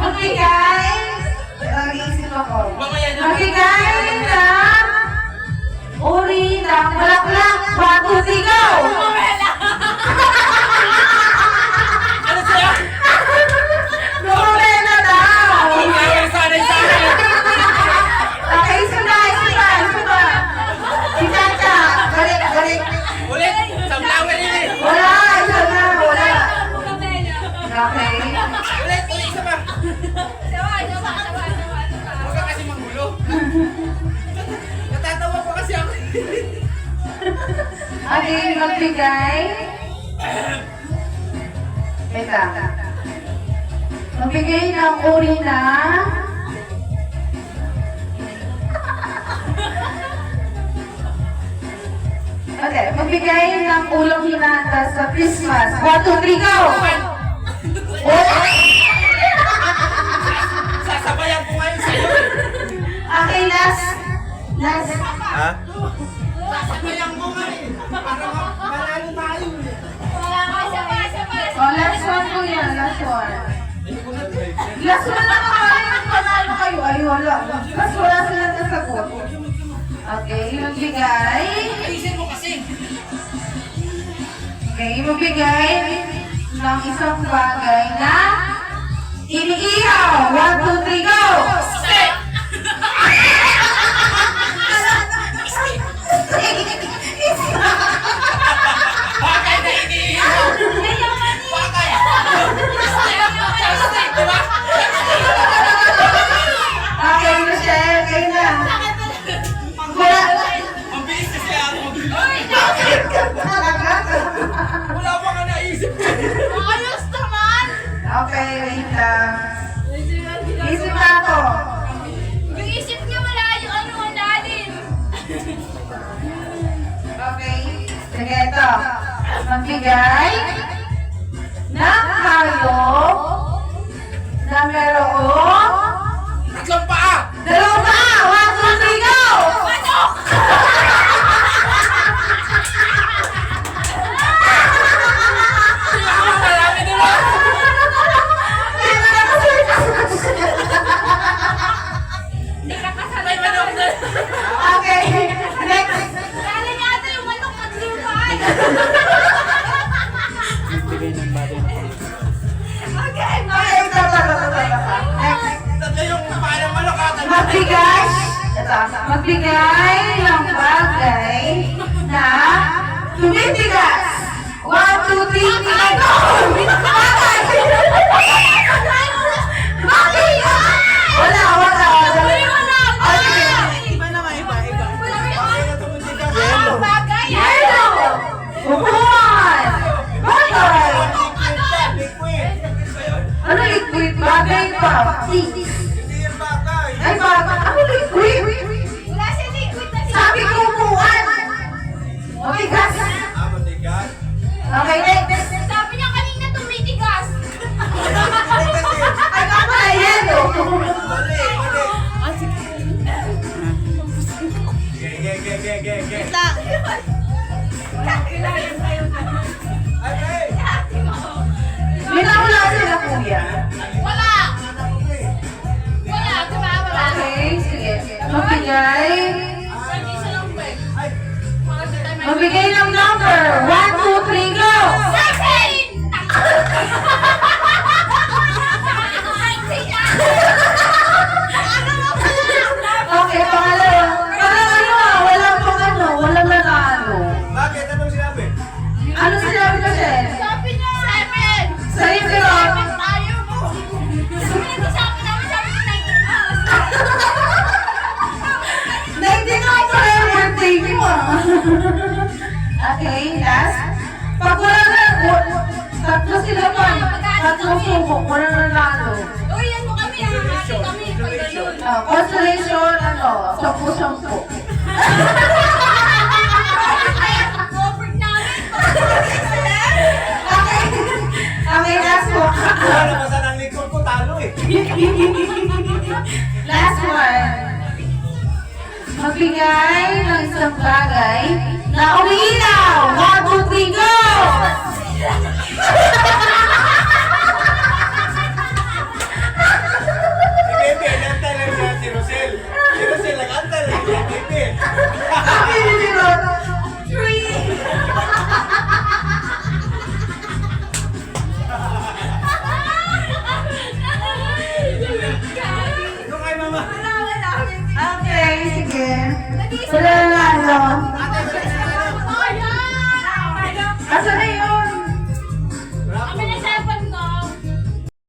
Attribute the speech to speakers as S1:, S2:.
S1: Magbigay. Nag-iisip ako.
S2: Mamaya na.
S1: Magbigay ng uri ng bulaklak. 1, 2, 3, go!
S2: Ano sa'yo?
S1: Lumabela daw!
S2: Ikaw sanay sa akin.
S1: Okay, isa pa. Si Chacha, balik.
S2: Ulit, sa flower yun eh.
S1: Wala. Okay.
S2: Ulit, isa pa. Huwag ka kasi manggulo. Natatawa pa kasi ako.
S1: Okay, magbigay. Teka. Magbigay ng uri na okay, magbigay ng ulang hinanda sa Christmas. 1, 2, 3, go!
S2: Sasabayan ko ngayon sa'yo.
S1: Okay, last.
S2: Ha? Sasabayan ko ngayon. Para malalo tayo.
S1: Oh, last one po yan, last one. Last one na naman, panalo kayo. Ay, wala. Mas wala sila nasagot. Okay, magbigay.
S2: Ayusin mo kasi.
S1: Okay, magbigay ng isang bagay na iniihaw. 1, 2, 3, go!
S2: Stay! Bakay na iniihaw! Bakay! Stay, diba?
S1: Okay, Michelle, kayo na. Wala.
S2: Ang bilis kasi ako.
S1: Talaga?
S2: Wala pa ka naisip.
S1: Okay, wait lang. Isip na ako. Okay. Sige, ito. Magbigay ng hayop na merong
S2: Tatlong paa!
S1: 2 pa! 1, 2, 3, go!
S2: Marami diba? May manok na.
S1: Okay, next. Okay, ito. Next.
S2: Tatlo yung paa ng manok ha.
S1: Magbigay ng bagay na tumitigas. 1, 2, 3, go! Bagay! Bakit? Wala. Oh, sige. Yellow! Bukuan! Bagay! Ano liquid? Bagay pa. Ay, bagay. Ano liquid? Sabi ko bukuan! Matigas! Okay, next. Ay, baka yellow! Wala sila, kuya. Okay, sige. Magbigay ng number. 1, 2, 3, go! Okay, pangalawa. Walang nanalo.
S2: Bakit? Anong sinabi?
S1: Ano sinabi ko, Shen? Sa'yo, pero... Naintindihan ko pala yung birthday niyo, Okay, last. Pag wala na, tatlo sila pa. Tatlong subok, walang nanalo. Consolation, sampu-sampu. Okay, last one.
S2: Ano ba sa nang likod ko? Talo eh.
S1: Last one. Magbigay ng isang bagay na umiilaw. 1, 2, 3, go! Sabi ni Ron.
S2: 'Yung kay mama.
S1: Okay, sige. Wala na, ano.